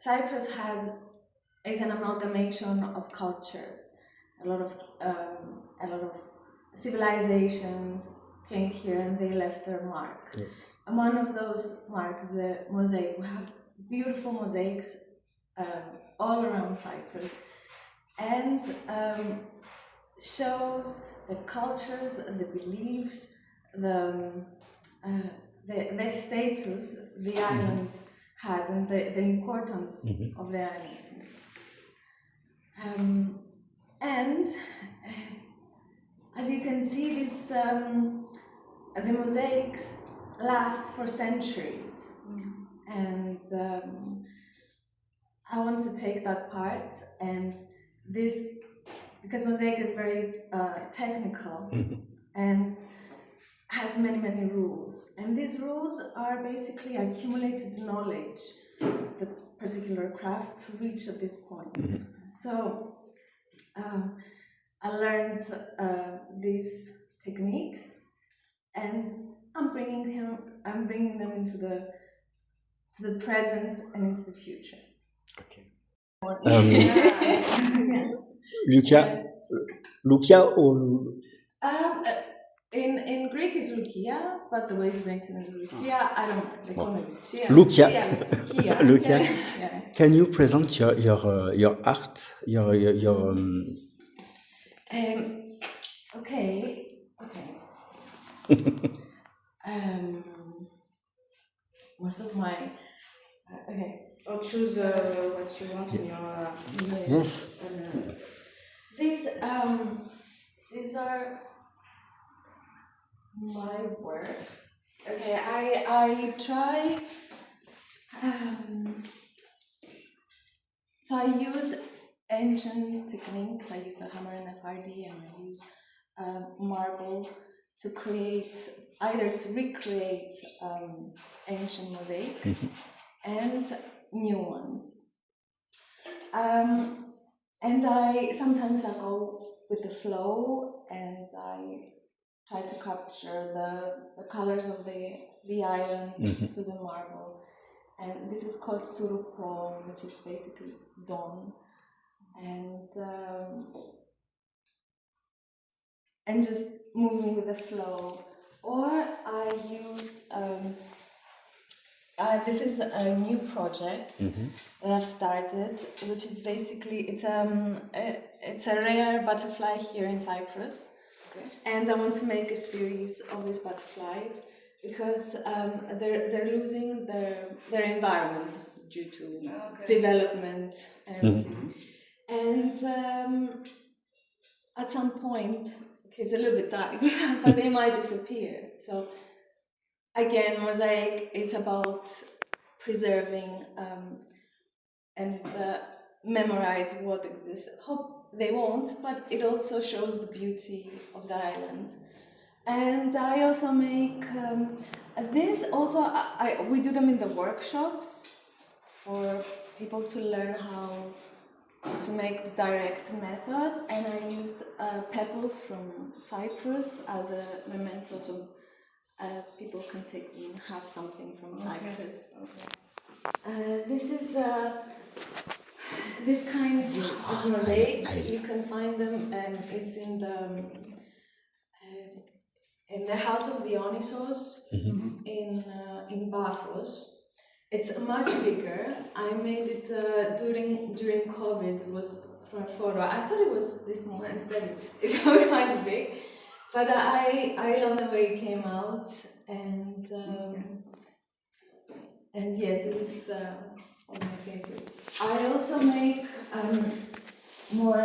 Cyprus is an amalgamation of cultures. A lot of civilizations came here and they left their mark. Yes. And one of those marks is the mosaic. We have beautiful mosaics all around Cyprus, and shows the cultures and the beliefs, the status the island had, and the importance of the island. And as you can see, the mosaics last for centuries, and I want to take that part, and this, because mosaic is very technical and has many rules, and these rules are basically accumulated knowledge of the particular craft to reach at this point. So I learned these techniques, and I'm bringing them into the present and into the future. Okay. Loucia or in Greek is Loucia, but the way it's written is Loucia. I don't know. They call me Loucia. Loucia. Yeah. Can you present your art? Okay. Most of my okay. Or choose what you want in your yes. These are my works. Okay, I try. So I use ancient techniques. I use the hammer and the hardy, and I use marble to recreate ancient mosaics and new ones. And sometimes I go with the flow, and I try to capture the colors of the island through the marble. And this is called surupo, which is basically dawn. And just moving with the flow. Or I use this is a new project that I've started, which is basically it's a rare butterfly here in Cyprus, and I want to make a series of these butterflies because they're losing their environment due to development and everything. And at some point, it's a little bit dark, but they might disappear. So again, mosaic, it's about preserving and memorize what exists. Hope they won't, but it also shows the beauty of the island. And I also make this. Also, we do them in the workshops for people to learn how to make the direct method. And I used pebbles from Cyprus as a memento, so people can take them and have something from Cyprus. This is this kind of mosaic. You can find them, and it's in the house of Dionysos in Paphos. It's much bigger. I made it during COVID. It was for a photo. I thought it was this small. Instead, it's quite big. But I love the way it came out, and yes, it is one of my favorites. I also make more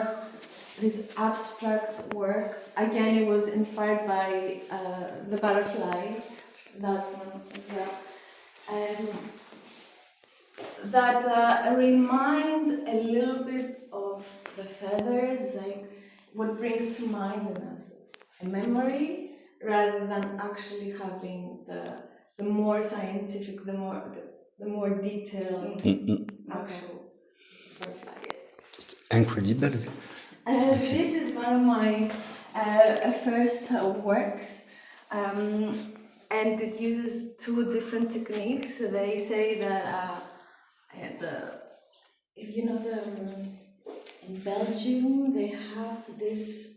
this abstract work. Again, it was inspired by the butterflies, that one as well, that remind a little bit of the feathers, like what brings to mind as a memory, rather than actually having the more scientific, the more detailed actual butterfly. It's incredible. This is one of my first works, and it uses two different techniques. So they say that if you know in Belgium they have this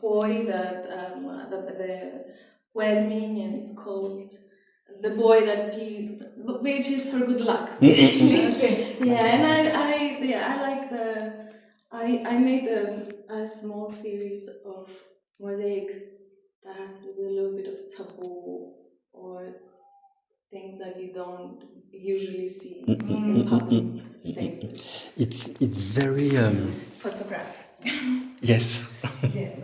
boy that the Werming, and it's called the boy that pees, which is for good luck. Okay. Yeah, and I like I made a small series of mosaics that has to do with a little bit of taboo or things that you don't usually see in public spaces. It's very Photographic. yes. Yes.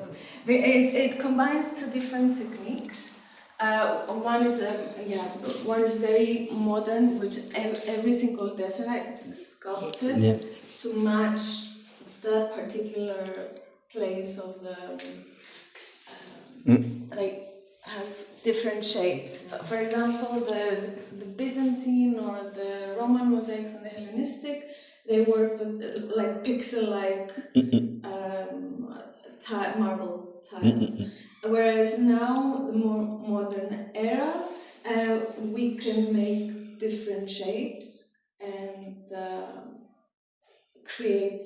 It combines two different techniques. One is very modern, which every single tesseract is sculpted to match that particular place of the like has different shapes. For example, the Byzantine or the Roman mosaics and the Hellenistic, they work with like pixel-like marble tiles. Whereas now, the more modern era, we can make different shapes and create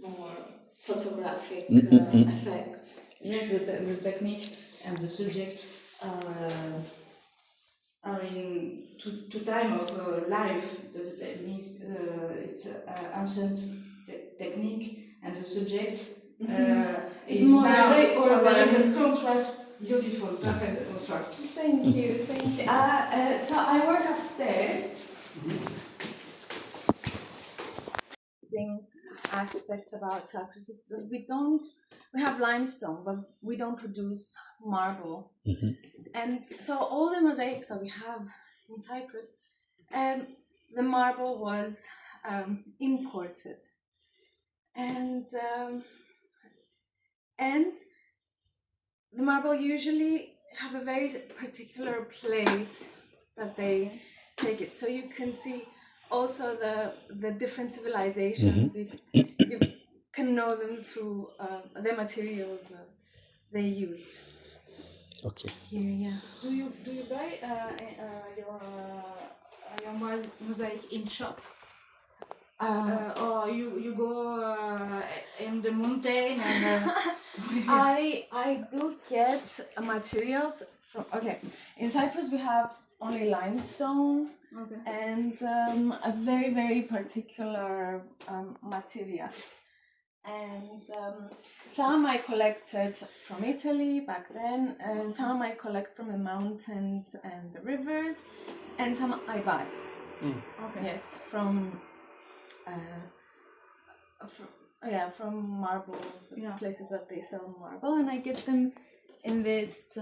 more photographic effects. Yes, the technique and the subject are in two time of life. The technique it's ancient technique, and the subject is more now. very So there is urban. a contrast, beautiful, perfect contrast. Thank you. So I work upstairs. Aspects about Cyprus. We have limestone, but we don't produce marble. And so all the mosaics that we have in Cyprus, the marble was imported. And the marble usually have a very particular place that they take it. So you can see also the different civilizations. You can know them through the materials they used. Okay. Here, yeah. Do you buy your mosaic in shop? Or you go in the mountain and I do get materials from. Okay, in Cyprus we have only limestone and a very, very particular materials. And some I collected from Italy back then, some I collect from the mountains and the rivers, and some I buy. Yes, from marble places that they sell marble, and I get them in this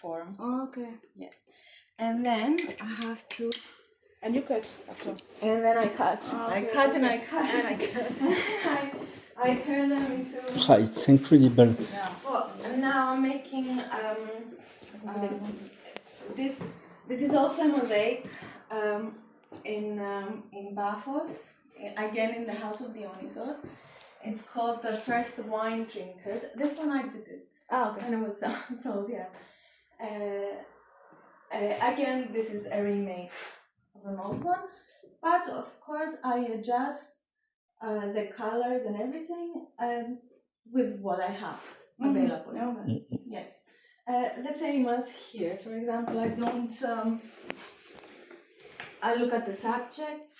form. Yes, and then I have to. and you cut. And then I cut. I cut and I cut. I turn them into. It's incredible. Yeah. So now I'm making this. This is also a mosaic in Paphos. Again, in the house of Dionysos. It's called The First Wine Drinkers. This one I did it. When it was sold, yeah. Again, this is a remake of an old one. But of course, I adjust the colors and everything with what I have available. Yes. The same as here. For example, I don't... I look at the subject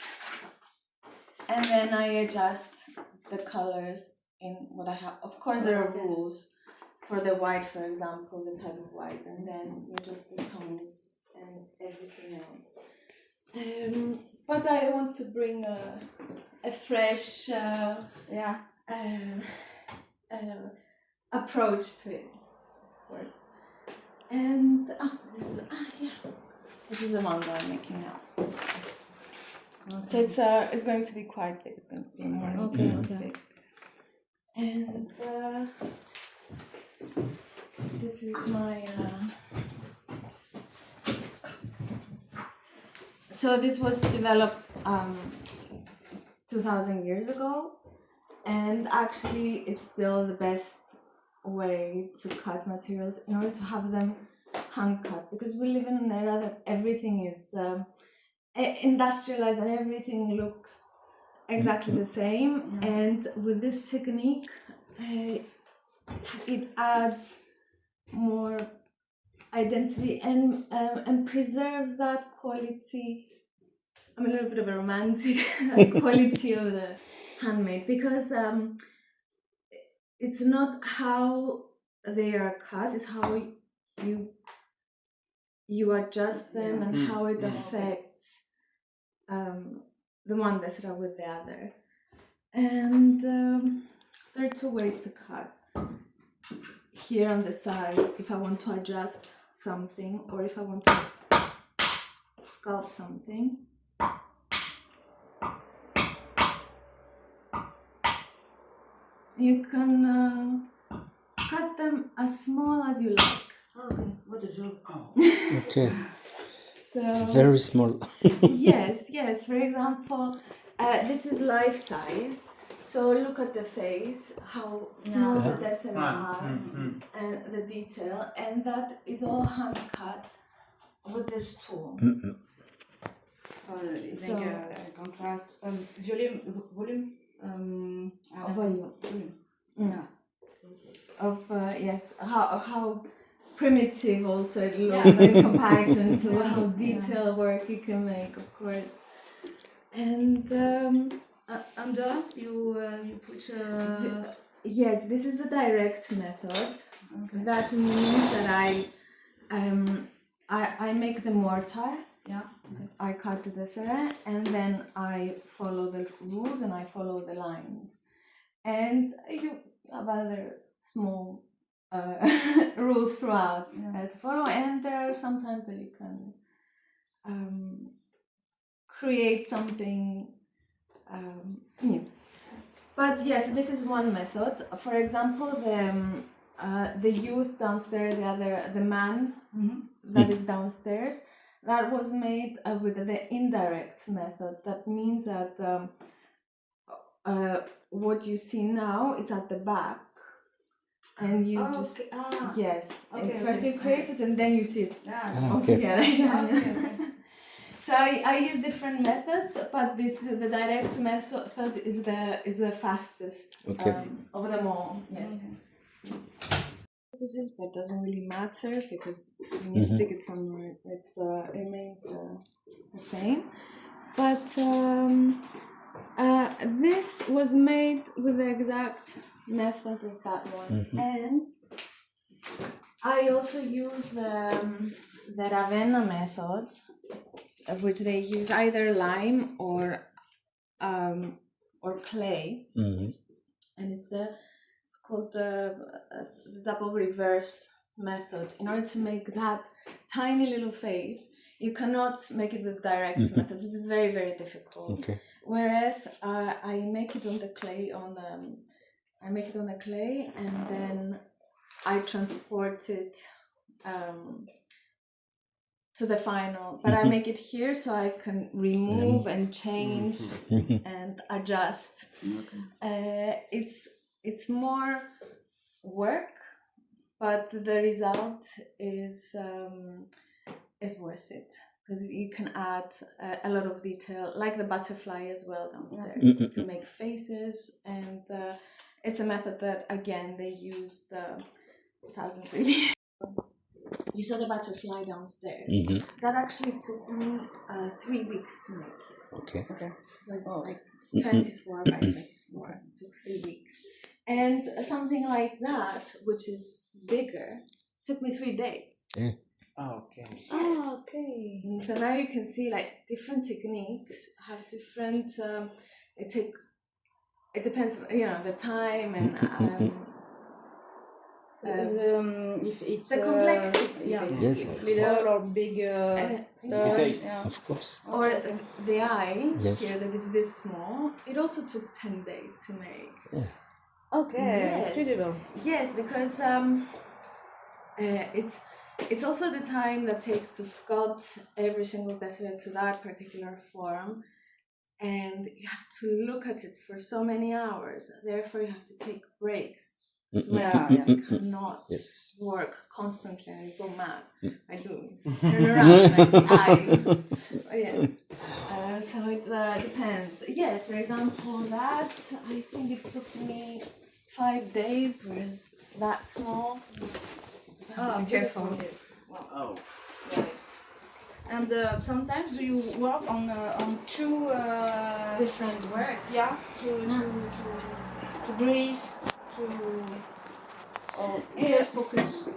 and then I adjust the colors in what I have. Of course, there are rules for the white, for example, the type of white, and then you adjust the tones and everything else. But I want to bring a fresh approach to it, of course. And this is the manga I'm making now. So it's going to be quite big. It's going to be more big. And this is my. So this was developed 2,000 years ago, and actually it's still the best way to cut materials in order to have them hand cut, because we live in an era that everything is industrialized and everything looks exactly the same. And with this technique, it adds more identity and preserves that quality. I'm a little bit of a romantic quality of the handmade, because it's not how they are cut, it's how you adjust them and how it affects the one desera with the other. And there are two ways to cut. Here on the side, if I want to adjust something or if I want to sculpt something. You can cut them as small as you like. Okay, what a joke. Okay. So It's very small. yes. For example, this is life size. So look at the face, how small the desera are, and the detail, and that is all hand cut with this tool. Ik denk contrast, volume. Yeah. Of yes, how primitive also it looks in comparison to how detailed work you can make, of course. And under you put. Yes, this is the direct method. Okay. That means that I make the mortar. Yeah. I cut the desera and then I follow the rules and I follow the lines. And you have other small rules throughout to follow, and there are sometimes that you can create something new. But yes, this is one method. For example, the youth downstairs, the man that is downstairs, that was made with the indirect method. That means that what you see now is at the back, and you first you create it and then you see it all together. So I use different methods, but the direct method is the fastest of them all. Yes. But it doesn't really matter because when you stick it somewhere, it remains the same. But this was made with the exact method as that one, and I also use the Ravenna method, which they use either lime or clay, and it's called the double reverse method. In order to make that tiny little face, you cannot make it with direct method. It's very, very difficult. Okay. Whereas I make it on the clay and then I transport it to the final. But I make it here so I can remove and change and adjust. It's more work, but the result is worth it because you can add a lot of detail, like the butterfly as well downstairs. You can make faces, and it's a method that again they used thousands of years. You saw the butterfly downstairs. That actually took me 3 weeks to make it. Okay. So it's like 24 by 24. It took 3 weeks. And something like that, which is bigger, took me 3 days. Yeah. Oh, okay. Yes. Oh, okay. So now you can see like different techniques have different. It depends, the time and if it's the complexity, little or big details, of course. Or the eye here that is this small. It also took 10 days to make. Yeah. Okay, Yes. incredible. Yes, because it's also the time that takes to sculpt every single desera to that particular form, and you have to look at it for so many hours. Therefore, you have to take breaks Yeah, I yeah. cannot Yes. work constantly and go mad. I do turn around and I see eyes. Oh, yes. So it depends. Yes, for example, that I think it took me 5 days, whereas that small. Be careful. Beautiful, yes. Wow. Oh. Right. And sometimes do you work on two Different works. yeah, to breathe, to just focus.